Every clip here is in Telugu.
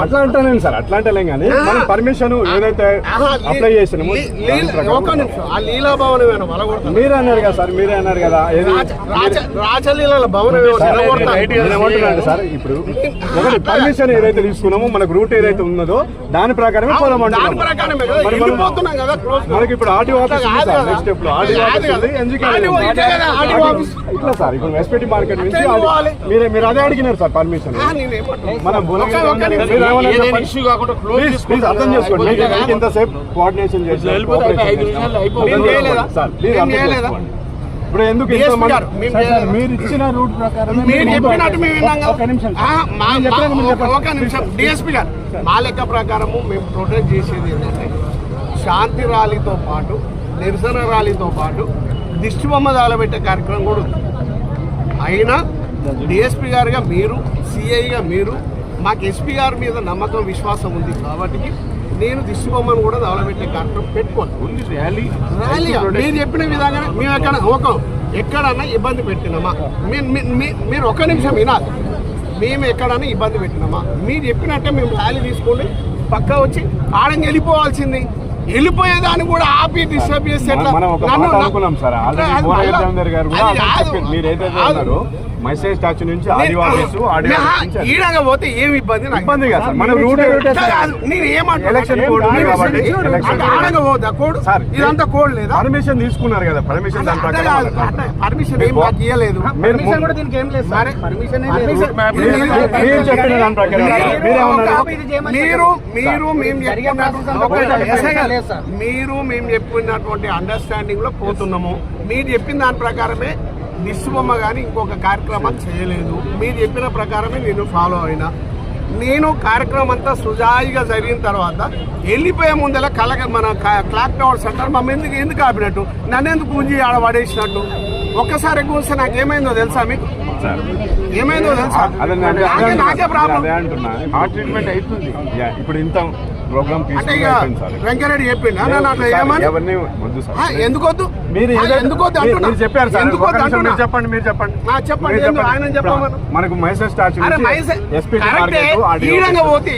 అట్లా అంటాను సార్, అట్లా అంటలేం కానీ మనం పర్మిషన్ ఏదైతే అప్లై చేసినామో మీరే అన్నారు కదా సార్, మీరే అన్నారు కదా ఏమంటున్నాడు సార్. ఇప్పుడు ఒకటి పర్మిషన్ ఏదైతే తీసుకున్నామో మనకు రూట్ ఏదైతే ఉన్నదో దాని ప్రకారమే పోదామంటున్నాం. మనకి ఇప్పుడు ఆర్టీఓ ఆఫీస్ ఉంది సార్, నెక్స్ట్ స్టెప్ లో ఆర్టీఓ ఆఫీస్ ఉంది, ఇట్లా సార్. ఇప్పుడు ఎస్పీటీ మార్కెట్ నుంచి మీరు అదే అడిగినారు సార్ పర్మిషన్. మనం ప్లీజ్ అర్థం చేసుకోండి, ఇంతసేపు కోఆర్డినేషన్ చేసి ఇప్పుడు ఎందుకు మీరు ఇచ్చిన రూట్ ప్రకారం డిఎస్పీ గారు మా లెక్క ప్రకారము మేము ప్రొటెక్ట్ చేసేది ఏంటంటే శాంతి ర్యాలీతో పాటు నిరసన ర్యాలీతో పాటు దిష్టి బొమ్మ దాలబెట్టే కార్యక్రమం కూడా ఉంది. అయినా డిఎస్పీ గారుగా మీరు, సిఐగా మీరు, మాకు ఎస్పీ గారి మీద నమ్మకం విశ్వాసం ఉంది కాబట్టి నేను దిష్టి బొమ్మను కూడా దాలబెట్టే కార్యక్రమం పెట్టుకోను. మీరు చెప్పిన విధంగానే మేము ఎక్కడన్నా ఇబ్బంది పెట్టినామా, మీరు ఒక్క నిమిషం వినాలి. మేము ఎక్కడన్నా ఇబ్బంది పెట్టినామా, మీరు చెప్పినట్టే మేము ర్యాలీ తీసుకోండి, పక్కా వచ్చి ఆడంగా వెళ్ళిపోవాల్సింది. వెళ్ళిపోయేదాన్ని కూడా ఆపి డిస్టర్బ్ చేస్తే మెసేజ్ స్టాచ్యూ నుంచి ఈడంగా పోతే ఏమి ఇబ్బంది ఇదంతా కోడ్ లేదా? పర్మిషన్ తీసుకున్నారు కదా, పర్మిషన్ పర్మిషన్ ఏం మాకు ఇవ్వలేదు. మీరు మేము చెప్పినటువంటి అండర్స్టాండింగ్ లో పోతున్నాము. మీరు చెప్పిన దాని ప్రకారమే దిష్టి బొమ్మ కానీ ఇంకొక కార్యక్రమం చేయలేదు. మీరు చెప్పిన ప్రకారమే నేను ఫాలో అయినా. నేను కార్యక్రమం అంతా సుజాయిగా జరిగిన తర్వాత వెళ్ళిపోయే ముందర మన క్లాక్ టవర్స్ అంటారు, మమ్మల్ని ఎందుకు ఆపినట్టు, నన్ను ఎందుకు గుంజి ఆడ పడేసినట్టు. ఒక్కసారి కూర్చొని నాకు ఏమైందో తెలుసా, మీకు ఏమైందో తెలుసా? నాకే ప్రాబ్లం. ఇప్పుడు ఇంత ప్రోగ్రామ్ వెంకరెడ్డి చెప్పిండు అట్లా ఏమని ఎందుకు వద్దు, చెప్పారు సార్. చెప్పండి, మీరు చెప్పండి. ఆయన చెప్పమను. మనకు మైసూర్ స్టాచ్యూ పోతే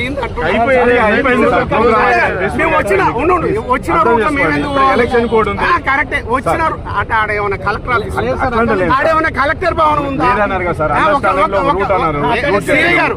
ఎలక్షన్ కోడ్ ఉంది, కరెక్టే వచ్చినారు. అంటే ఆడేమన్నా కలెక్టర్ ఆడేమన్నా కలెక్టర్ భవనం ఉందా? సార్ ఎస్ఐ గారు